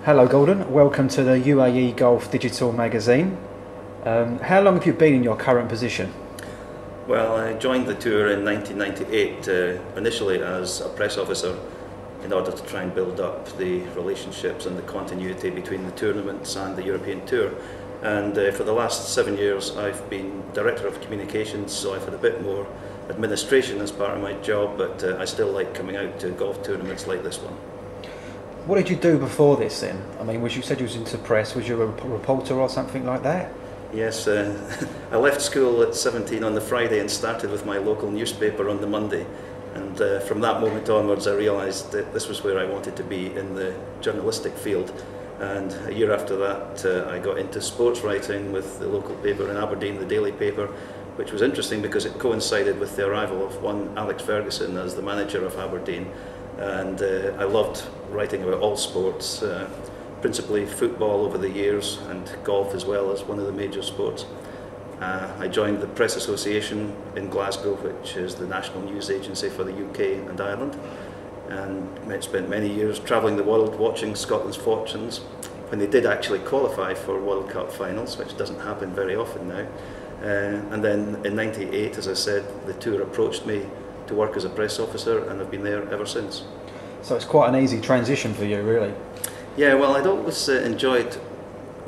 Hello Gordon, welcome to the UAE Golf Digital magazine. How long have you been in your current position? Well, I joined the tour in 1998, initially as a press officer in order to try and build up the relationships and the continuity between the tournaments and the European Tour. And for the last 7 years I've been Director of Communications, so I've had a bit more administration as part of my job, but I still like coming out to golf tournaments like this one. What did you do before this then? I mean, you said you was into press, was you a reporter or something like that? Yes, I left school at 17 on the Friday and started with my local newspaper on the Monday. And from that moment onwards I realised that this was where I wanted to be in the journalistic field. And a year after that I got into sports writing with the local paper in Aberdeen, the Daily Paper, which was interesting because it coincided with the arrival of one Alex Ferguson as the manager of Aberdeen. And I loved writing about all sports, principally football over the years and golf as well as one of the major sports. I joined the Press Association in Glasgow, which is the national news agency for the UK and Ireland, and I spent many years travelling the world watching Scotland's fortunes when they did actually qualify for World Cup finals, which doesn't happen very often now. And then in '98, as I said, the tour approached me to work as a press officer, and I've been there ever since. So it's quite an easy transition for you, really. Yeah, well, I'd always enjoyed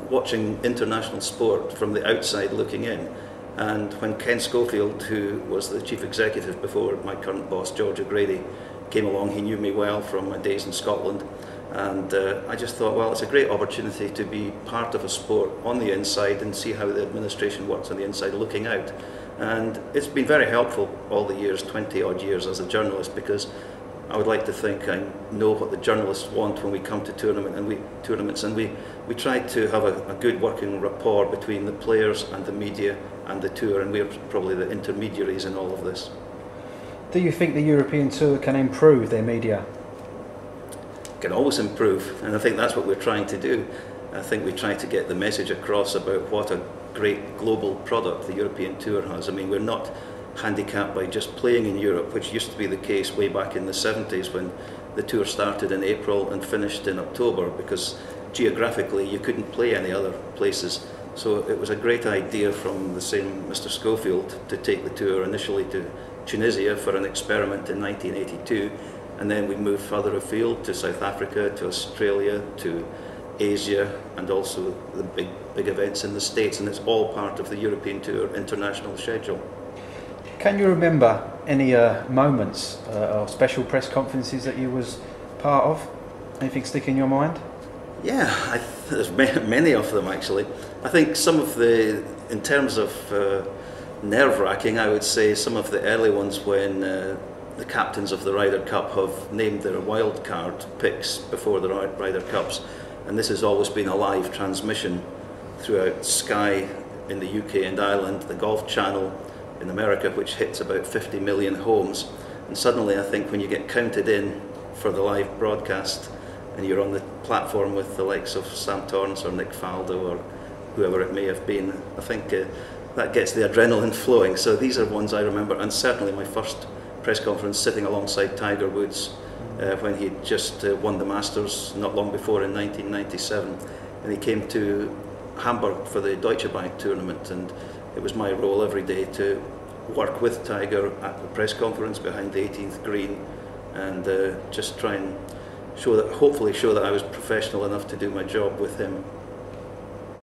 watching international sport from the outside looking in, and when Ken Schofield, who was the chief executive before my current boss George O'Grady, came along, he knew me well from my days in Scotland, and I just thought, well, it's a great opportunity to be part of a sport on the inside and see how the administration works on the inside looking out. And it's been very helpful all the years, 20 odd years as a journalist, because I would like to think I know what the journalists want when we come to tournaments, and we try to have a good working rapport between the players and the media and the tour, and we're probably the intermediaries in all of this. Do you think the European Tour can improve their media? Can always improve, and I think that's what we're trying to do. I think we try to get the message across about what a great global product the European Tour has. I mean, we're not handicapped by just playing in Europe, which used to be the case way back in the 70s when the tour started in April and finished in October, because geographically you couldn't play any other places. So it was a great idea from the same Mr. Schofield to take the tour initially to Tunisia for an experiment in 1982, and then we moved further afield to South Africa, to Australia, to Asia, and also the big events in the States, and it's all part of the European Tour international schedule. Can you remember any moments or special press conferences that you was part of? Anything stick in your mind? Yeah, there's many of them actually. I think some of in terms of nerve-wracking, I would say some of the early ones when the captains of the Ryder Cup have named their wild card picks before the Ryder Cups, and this has always been a live transmission throughout Sky in the UK and Ireland, the Golf Channel in America, which hits about 50 million homes, and suddenly I think when you get counted in for the live broadcast and you're on the platform with the likes of Sam Torrance or Nick Faldo or whoever it may have been, I think that gets the adrenaline flowing. So these are ones I remember, and certainly my first press conference sitting alongside Tiger Woods when he just won the Masters not long before in 1997, and he came to Hamburg for the Deutsche Bank tournament, and it was my role every day to work with Tiger at the press conference behind the 18th green, and just try and hopefully show that I was professional enough to do my job with him.